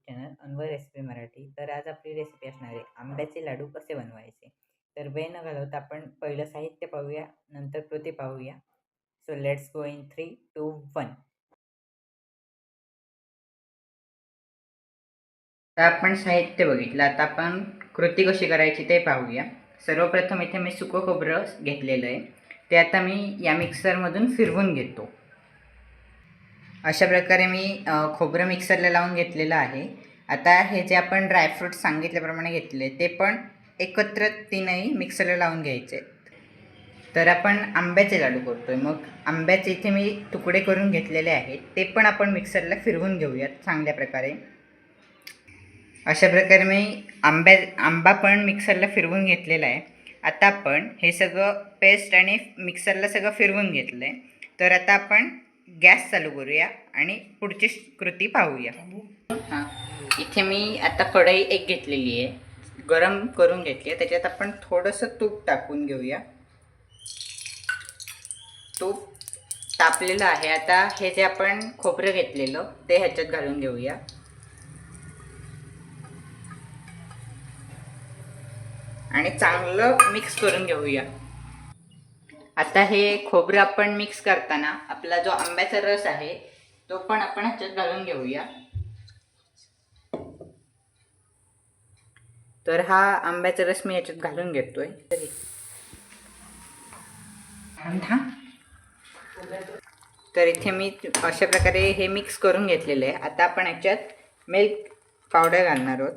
Channel Anwar recipe Marathi. तर आज आपली रेसिपी असणार आहे आंब्याचे लाडू कसे बनवायचे. तर वेळ न घालवता आपण पहिलं साहित्य पाहूया, नंतर कृती पाहूया. So let's go in 3, 2, 1. तर आपण साहित्य बघितलं, आता आपण कृती कशी करायची ते पाहूया. सर्वप्रथम इथे मी सुकं खोबरं घेतलेलं आहे, ते आता मी या मिक्सरमधून फिरवून घेतो. अशा प्रकारे मी खोबरं मिक्सरला लावून घेतलेलं आहे. आता हे जे आपण ड्रायफ्रूट्स सांगितल्याप्रमाणे घेतले ते पण एकत्र तीनही मिक्सरला लावून घ्यायचे. तर आपण आंब्याचे लाडू करतोय, मग आंब्याचे इथे मी तुकडे करून घेतलेले आहेत, ते पण आपण मिक्सरला फिरवून घेऊयात चांगल्या प्रकारे. अशा प्रकारे मी आंबा पण मिक्सरला फिरवून घेतलेला आहे. आता आपण हे सगळं पेस्ट आणि मिक्सरला सगळं फिरवून घेतलं आहे. तर आता आपण गॅस चालू करूया आणि पुढची कृती पाहूया. हां, इथे मी आता कढई एक घेतलेली आहे, गरम करून घेतली आहे. त्याच्यात आपण थोडंसं तूप टाकून घेऊया. तूप तापलेलं आहे. आता हे जे आपण खोबरं घेतलेलं ते ह्याच्यात घालून घेऊया आणि चांगलं मिक्स करून घेऊया. आता हे खोबरं आपण मिक्स करताना आपला जो आंब्याचा रस आहे तो पण आपण ह्याच्यात घालून घेऊया. तर हा आंब्याचा रस मी ह्याच्यात घालून घेतोय. तर इथे मी अशा प्रकारे हे मिक्स करून घेतलेलं आहे. आता आपण ह्याच्यात मिल्क पावडर घालणार आहोत,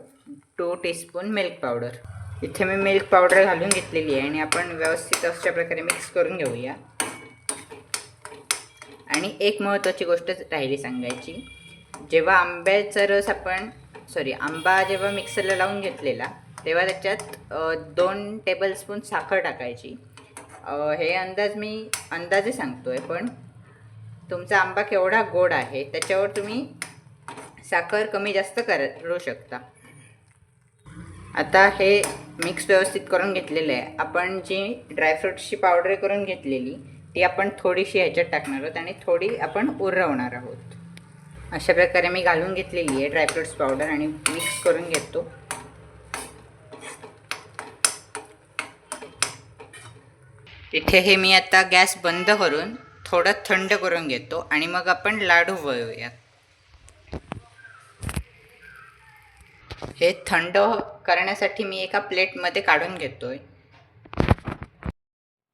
2 टीस्पून मिल्क पावडर. इथे मी मिल्क पावडर घालून घेतलेली आहे आणि आपण व्यवस्थित अशा प्रकारे मिक्स करून घेऊया. आणि एक महत्त्वाची गोष्ट राहिली सांगायची, जेव्हा आंब्याचा रस आंबा जेव्हा मिक्सरला लावून घेतलेला तेव्हा त्याच्यात 2 टेबलस्पून साखर टाकायची. हे मी अंदाजे सांगतोय, पण तुमचा आंबा केवढा गोड आहे त्याच्यावर तुम्ही साखर कमी जास्त करू शकता. आता हे मिक्स व्यवस्थित करून घेतलेलं आहे. आपण जी ड्रायफ्रूट्सची पावडर करून घेतलेली ती आपण थोडीशी ह्याच्यात टाकणार आहोत आणि थोडी आपण उरवणार आहोत. अशा प्रकारे मी घालून घेतलेली आहे ड्रायफ्रूट्स पावडर आणि मिक्स करून घेतो. इथे हे मी आता गॅस बंद करून थोडं थंड करून घेतो आणि मग आपण लाडू वळूयात. हे थंड करण्यासाठी मी एका प्लेटमध्ये काढून घेतोय.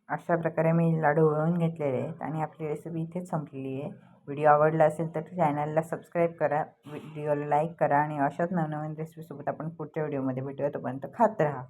अशा प्रकारे मी लाडू वळून घेतलेले आहेत आणि आपली रेसिपी इथेच संपलेली आहे. व्हिडिओ आवडला असेल तर चॅनलला सबस्क्राईब करा, व्हिडिओला लाईक करा आणि अशाच नवनवीन रेसिपीसोबत आपण पुढच्या व्हिडिओमध्ये भेटूया. तोपर्यंत खात राहा.